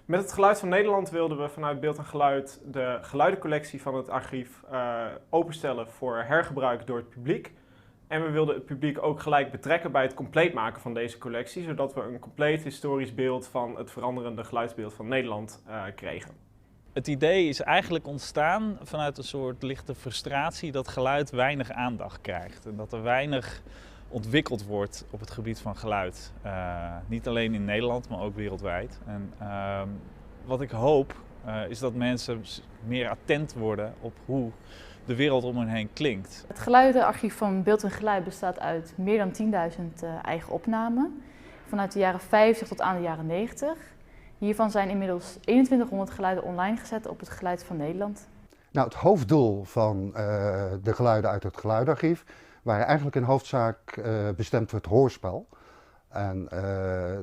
Met het Geluid van Nederland wilden we vanuit Beeld en Geluid de geluidencollectie van het archief openstellen voor hergebruik door het publiek. En we wilden het publiek ook gelijk betrekken bij het compleet maken van deze collectie, zodat we een compleet historisch beeld van het veranderende geluidsbeeld van Nederland kregen. Het idee is eigenlijk ontstaan vanuit een soort lichte frustratie dat geluid weinig aandacht krijgt. En dat er weinig ontwikkeld wordt op het gebied van geluid. Niet alleen in Nederland, maar ook wereldwijd. En wat ik hoop is dat mensen meer attent worden op hoe de wereld om hen heen klinkt. Het geluidenarchief van Beeld en Geluid bestaat uit meer dan 10.000 eigen opnamen. Vanuit de jaren 50 tot aan de jaren 90. Hiervan zijn inmiddels 2100 geluiden online gezet op het Geluid van Nederland. Nou, het hoofddoel van de geluiden uit het geluidenarchief waren eigenlijk in hoofdzaak bestemd voor het hoorspel. En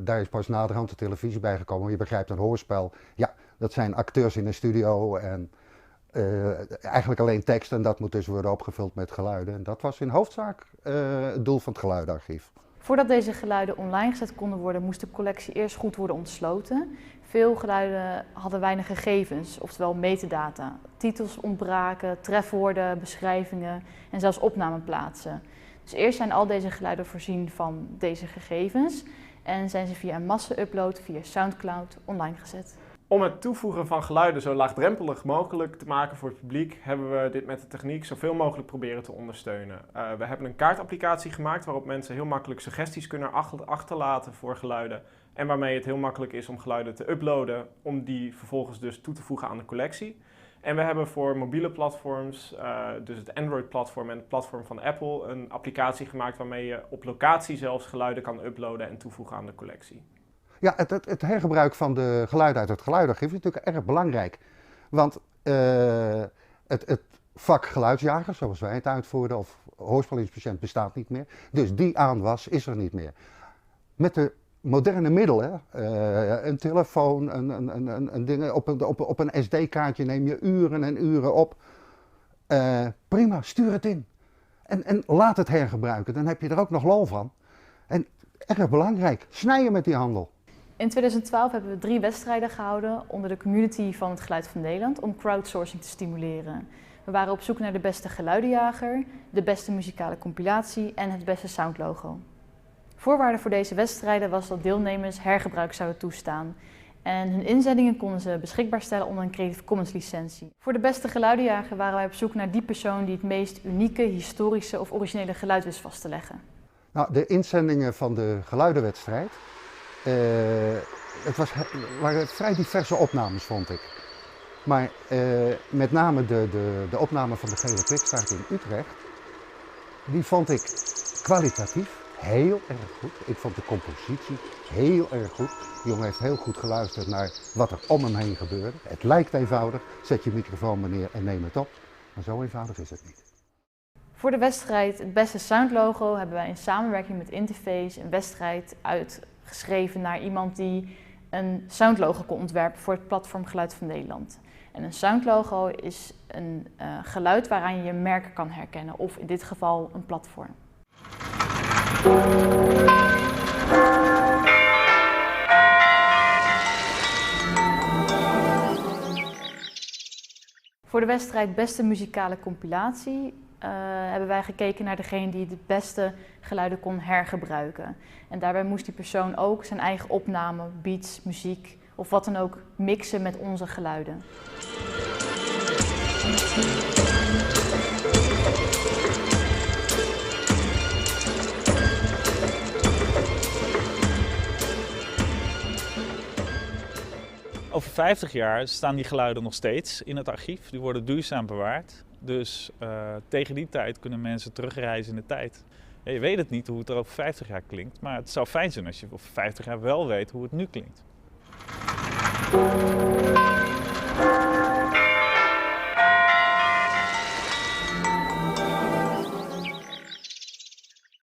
daar is pas naderhand de televisie bijgekomen. Je begrijpt, een hoorspel, ja, dat zijn acteurs in een studio en eigenlijk alleen tekst en dat moet dus worden opgevuld met geluiden. En dat was in hoofdzaak het doel van het geluidenarchief. Voordat deze geluiden online gezet konden worden, moest de collectie eerst goed worden ontsloten. Veel geluiden hadden weinig gegevens, oftewel metadata. Titels ontbraken, trefwoorden, beschrijvingen en zelfs opnameplaatsen. Dus eerst zijn al deze geluiden voorzien van deze gegevens en zijn ze via een massa-upload via Soundcloud online gezet. Om het toevoegen van geluiden zo laagdrempelig mogelijk te maken voor het publiek, hebben we dit met de techniek zoveel mogelijk proberen te ondersteunen. We hebben een kaartapplicatie gemaakt waarop mensen heel makkelijk suggesties kunnen achterlaten voor geluiden. En waarmee het heel makkelijk is om geluiden te uploaden, om die vervolgens dus toe te voegen aan de collectie. En we hebben voor mobiele platforms, dus het Android-platform en het platform van Apple, een applicatie gemaakt waarmee je op locatie zelfs geluiden kan uploaden en toevoegen aan de collectie. Ja, het hergebruik van de geluiden uit het geluidenarchief is natuurlijk erg belangrijk. Want het vak geluidsjager, zoals wij het uitvoerden, of hoorspelinstrument bestaat niet meer. Dus die aanwas is er niet meer. Met de moderne middelen, een telefoon, een ding, op een SD-kaartje neem je uren en uren op. Prima, stuur het in. En laat het hergebruiken, dan heb je er ook nog lol van. En erg belangrijk, snijden met die handel. In 2012 hebben we 3 wedstrijden gehouden onder de community van het Geluid van Nederland om crowdsourcing te stimuleren. We waren op zoek naar de beste geluidenjager, de beste muzikale compilatie en het beste soundlogo. Voorwaarde voor deze wedstrijden was dat deelnemers hergebruik zouden toestaan. En hun inzendingen konden ze beschikbaar stellen onder een Creative Commons licentie. Voor de beste geluidenjager waren wij op zoek naar die persoon die het meest unieke, historische of originele geluid wist vast te leggen. Nou, de inzendingen van de geluidenwedstrijd, waren vrij diverse opnames, vond ik. Maar met name de opname van de Gele Kwikstaart in Utrecht, die vond ik kwalitatief heel erg goed. Ik vond de compositie heel erg goed. De jongen heeft heel goed geluisterd naar wat er om hem heen gebeurde. Het lijkt eenvoudig, zet je microfoon maar neer en neem het op. Maar zo eenvoudig is het niet. Voor de wedstrijd Het Beste Soundlogo hebben wij in samenwerking met Interface een wedstrijd uitgeschreven naar iemand die een soundlogo kon ontwerpen voor het platform Geluid van Nederland. En een soundlogo is een geluid waaraan je je merken kan herkennen, of in dit geval een platform. Voor de wedstrijd Beste Muzikale Compilatie hebben wij gekeken naar degene die het beste geluiden kon hergebruiken. En daarbij moest die persoon ook zijn eigen opname, beats, muziek of wat dan ook mixen met onze geluiden. Over 50 jaar staan die geluiden nog steeds in het archief. Die worden duurzaam bewaard. Dus tegen die tijd kunnen mensen terugreizen in de tijd. Ja, je weet het niet hoe het er over 50 jaar klinkt, maar het zou fijn zijn als je over 50 jaar wel weet hoe het nu klinkt.